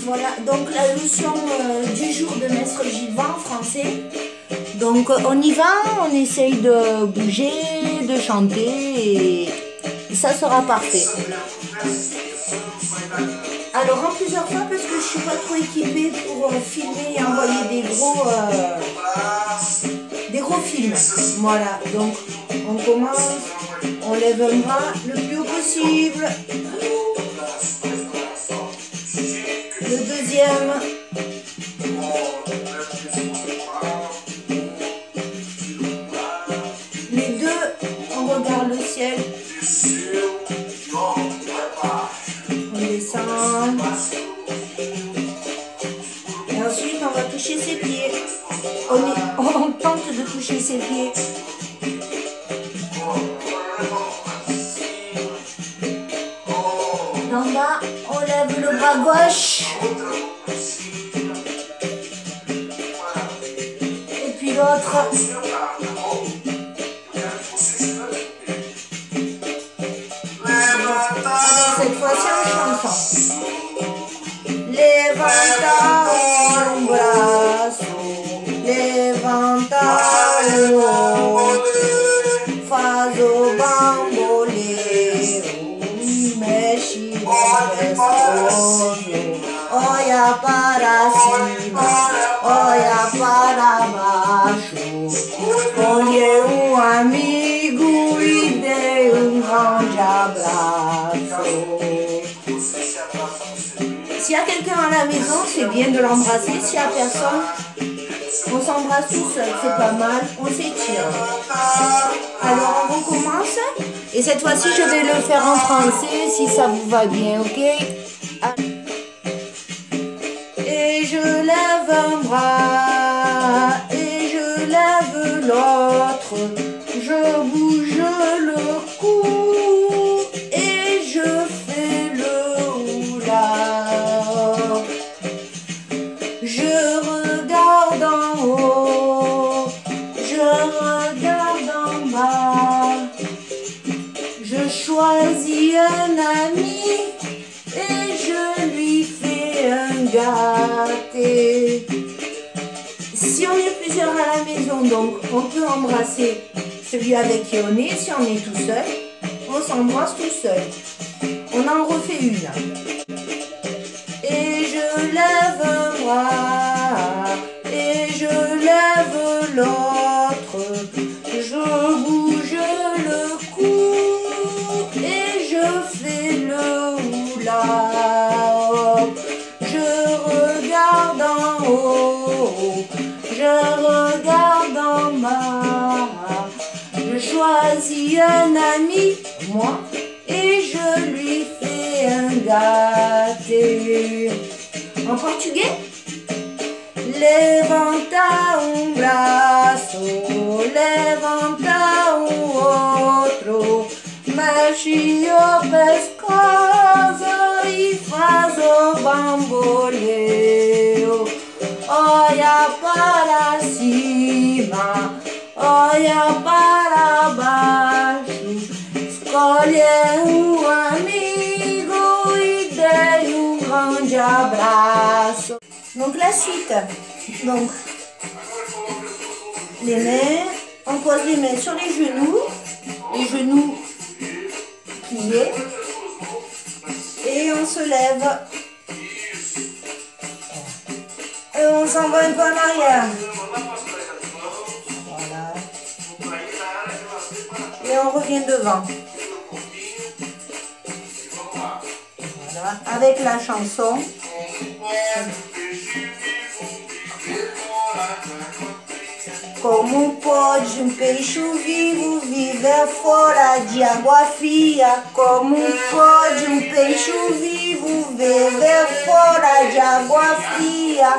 Voilà, donc la leçon du jour de Maître Gilvan en français. Donc on y va, on essaye de bouger, de chanter et ça sera parfait. Alors en plusieurs fois parce que je suis pas trop équipée pour filmer et envoyer des gros films. Voilà, donc on commence, on lève un bras le plus haut possible. Le deuxième. Les deux, on regarde le ciel. On descend. Et ensuite, on va toucher ses pieds. On tente de toucher ses pieds. D'en bas, on lève le bras gauche. Et puis l'autre. Alors cette fois-ci en chanson. Levanta un braço, levanta faz o bamboleiro, mexe o pescoço, olha para cima, olha para baixo, escolhe amigo e dê grande abraço. S'il y a quelqu'un à la maison, c'est bien de l'embrasser. S'il n'y a personne, on s'embrasse tout seul, c'est pas mal, on s'étire. Alors on recommence. Et cette fois-ci, je vais le faire en français, si ça vous va bien, ok? Et je lève un bras, et je lève l'autre, je bouge le cou, et je fais le hula. Je regarde en haut, je regarde en bas, je choisis un ami et je lui fais un gâté. Si on est plusieurs à la maison, donc on peut embrasser celui avec qui on est. Si on est tout seul, on s'embrasse tout seul. On en refait une. Et je lève un bras, et je lève l'autre, je bouge le cou, et je fais le hula. Je regarde en haut, je regarde en bas, je choisis un ami, moi, et je lui fais un gâté. En portugais? Levanta braço, levanta outro, mexe o pescoço e faz o bamboleio. Olha para cima, olha para baixo, escolhe amigo e dê grande abraço. Donc la suite. Donc les mains, on pose les mains sur les genoux pliés, et on se lève. Et on s'en va un peu en arrière. Voilà. Et on revient devant. Voilà. Avec la chanson. Como pode peixe vivo viver fora de água fria? Como pode peixe vivo viver fora de água fria?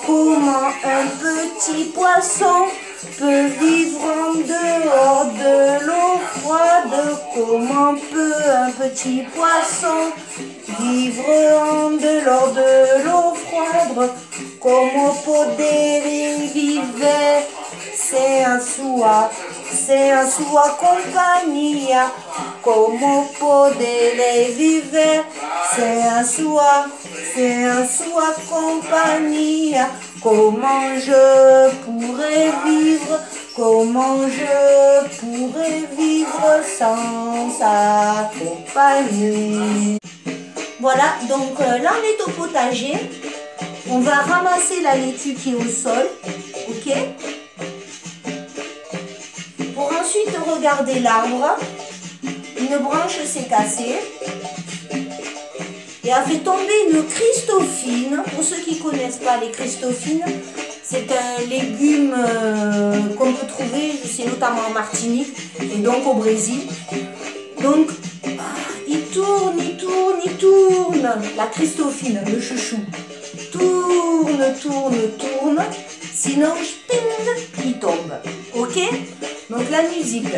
Comment un petit poisson peut vivre en dehors de l'eau froide? Comment peut un petit poisson vivre en dehors de l'eau froide? Como poder viver sem a sua Sem a sua companhia, como poderei viver? Sem a sua companhia, comment je pourrais vivre? Comment je pourrais vivre sans sa compagnie? Voilà, donc là on est au potager. On va ramasser la laitue qui est au sol, ok? Pour ensuite regarder l'arbre. Une branche s'est cassée et a fait tomber une Christophine. Pour ceux qui ne connaissent pas les Christophines, c'est un légume qu'on peut trouver, je sais, notamment en Martinique et donc au Brésil. Donc, il tourne, il tourne, il tourne. La Christophine, le chouchou. Tourne, tourne, tourne. Sinon, ping, il tombe. Ok? Donc la musique.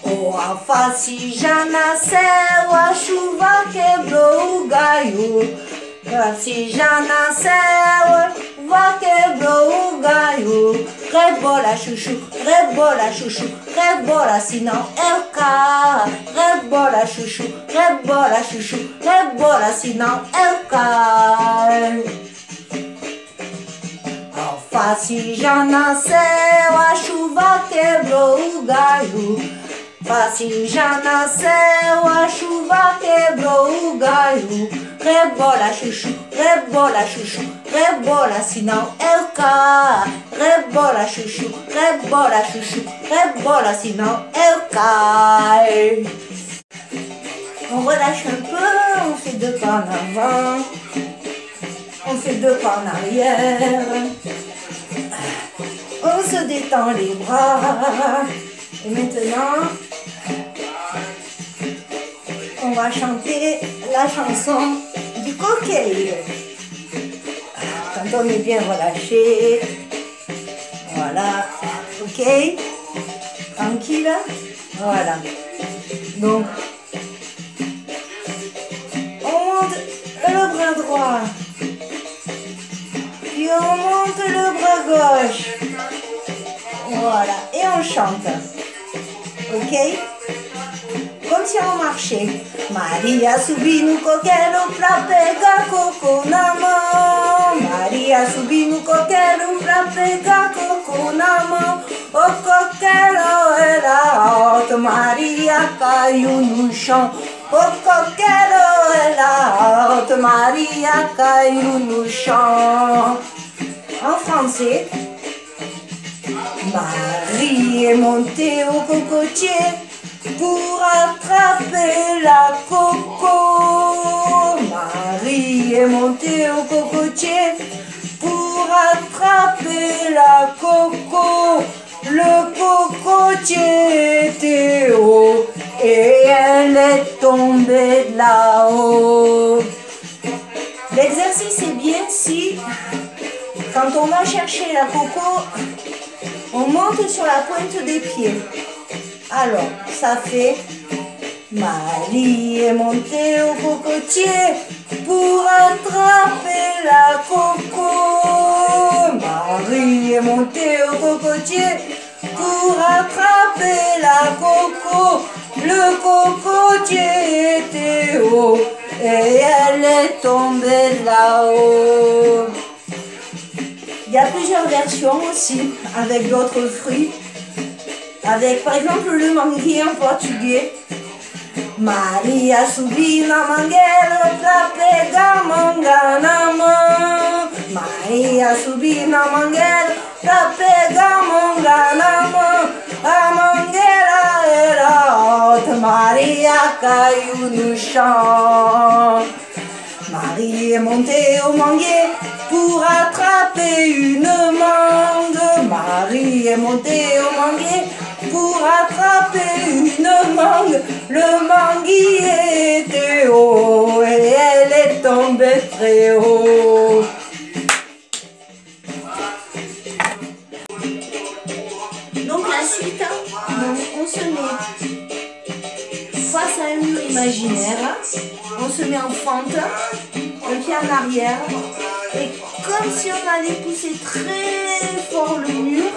O afasi já nasceu, a chuva quebrou o galho. Se já nasceu, va quebrou o galho. Rebola chuchu, rebola senão eu caio. Rebola chuchu, rebola senão eu caio. Alface já nasceu, a chuva quebrou o galho. Alface já nasceu, a chuva quebrou o galho. Rebola chuchu, rebola senão eu caio. Rebola chuchu, rebola senão eu caio. On relâche un peu, on fait 2 pas en avant. On fait 2 pas en arrière. On se détend les bras. Et maintenant, on va chanter la chanson du coquet. Quand on est bien relâché. Voilà. Ok? Tranquille. Voilà. Donc, on monte le bras droit. Puis on monte le bras gauche. Voilà. Et on chante. Ok? Comme si on marchait. Maria subi no coqueiro pra pegar coco na mão. Maria subi no coqueiro pra pegar coco na mão. O coqueiro era alto, Maria caiu no chão. O coqueiro era alto, Maria caiu no chão. En français. Marie est montée au cocotier pour attraper la coco. Marie est montée au cocotier pour attraper la coco. Le cocotier était haut et elle est tombée de là-haut. L'exercice est bien si, quand on va chercher la coco, on monte sur la pointe des pieds. Alors, ça fait Marie est montée au cocotier pour attraper la coco. Marie est montée au cocotier pour attraper la coco. Le cocotier était haut et elle est tombée là-haut. Il y a plusieurs versions aussi avec d'autres fruits. Avec par exemple le mangue en portugais. Maria subiu na mangueira pra pegar manga na mão. Maria subiu na mangueira pra pegar manga na mão. A mangueira era alta, Maria caiu no chão. Marie est montée au manguier pour attraper une mangue. Marie est montée au manguier pour attraper une mangue. Le manguier était haut et elle est tombée très haut. Donc la suite, on se met face à un mur imaginaire, on se met en fente, le pied en arrière, et comme si on allait pousser très fort le mur,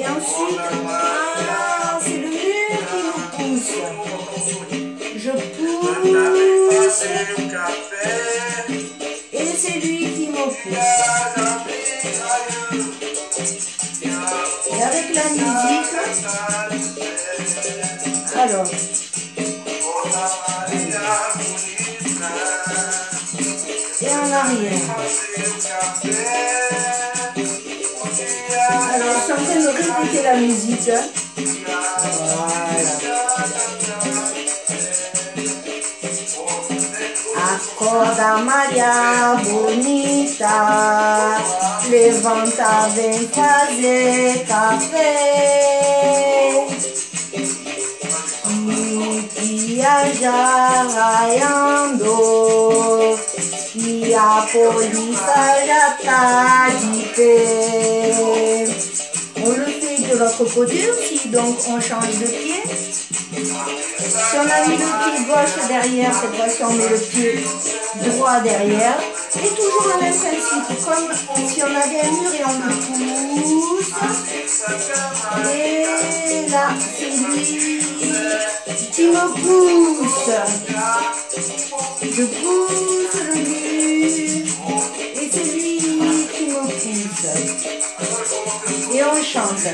Et ensuite, ah, c'est le mur qui nous pousse. Je pousse. Et c'est lui qui me pousse. Et avec la musique, alors, et en arrière. Alors, je suis en train de répéter la musique. Voilà. Acorda Maria bonita, levanta, vem fazer café. E já raiando, e a polícia já tá de pé. On le fait de l'autre côté aussi, donc on change de pied. Si on a mis le pied gauche derrière, cette fois-ci on met le pied droit derrière. Et toujours le même principe, comme si on avait un mur et on le pousse. Et là, c'est lui qui me pousse. Je pousse le mur et c'est lui qui me pousse. Et on chante.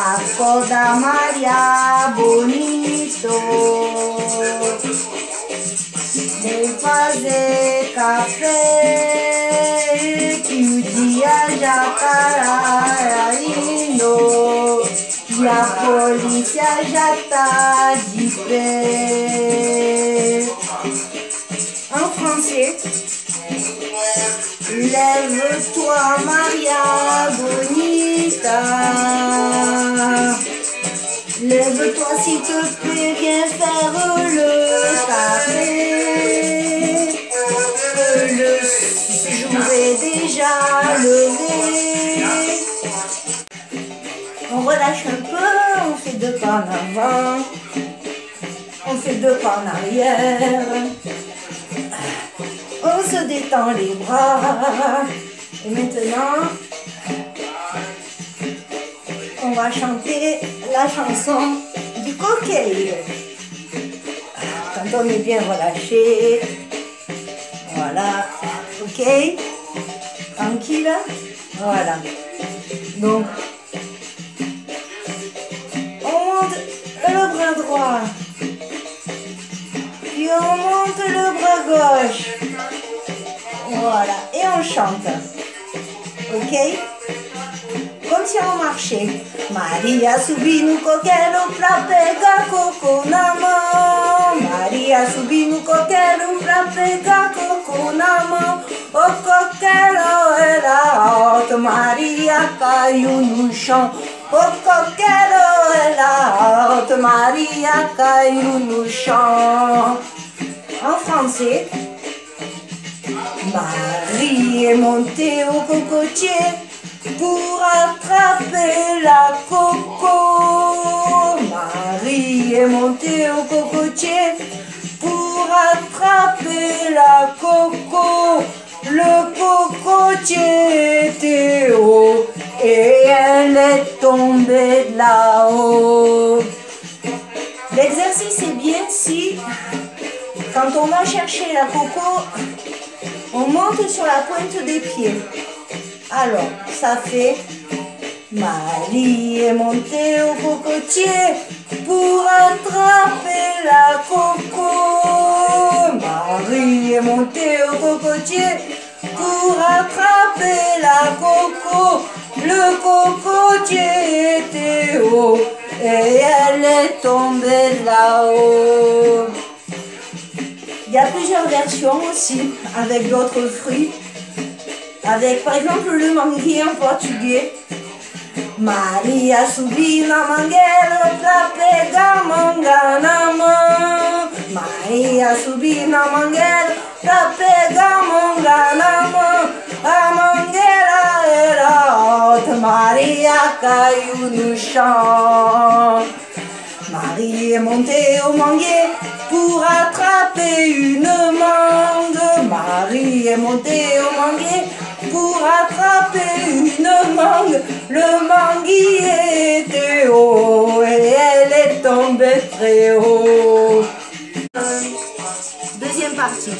Acorda Maria bonito, vem fazer café, que o dia já tá indo, e a polícia já tá de pé. En français, lève-toi Maria bonita, lève-toi s'il te plaît, viens faire le café. Le jour est déjà levé. On relâche un peu, on fait 2 pas en avant, on fait 2 pas en arrière. On se détend les bras. Et maintenant, on va chanter la chanson du cocktail. Quand on est bien relâché. Voilà. Ok? Tranquille. Voilà. Donc, on monte le bras droit. Puis on monte le bras gauche. Voilà. Et on chante. Ok? Comme si on marchait. Maria subi no coqueiro pra pegar coco na mão. Maria subi no coqueiro pra pegar coco na mão. O coqueiro era alto, Maria caiu no chão. O coqueiro era alto, Maria caiu no chão. En français, Marie est montée au cocotier pour attraper la coco. Marie est montée au cocotier pour attraper la coco. Le cocotier était haut et elle est tombée de là-haut. L'exercice est bien si, quand on va chercher la coco, on monte sur la pointe des pieds. Alors, ça fait Marie est montée au cocotier pour attraper la coco. Marie est montée au cocotier pour attraper la coco. Le cocotier était haut et elle est tombée là-haut. Il y a plusieurs versions aussi avec d'autres fruits. Avec par exemple le manguier en portugais. Maria subiu na mangueira pra pegar manga na mão. Maria subiu na mangueira pra pegar manga na mão. A mangueira era alta, Maria caiu no chão. Marie est montée au manguier pour attraper une mangue. Marie est montée au manguier pour attraper une mangue. Le manguier était haut et elle est tombée très haut. Deuxième partie.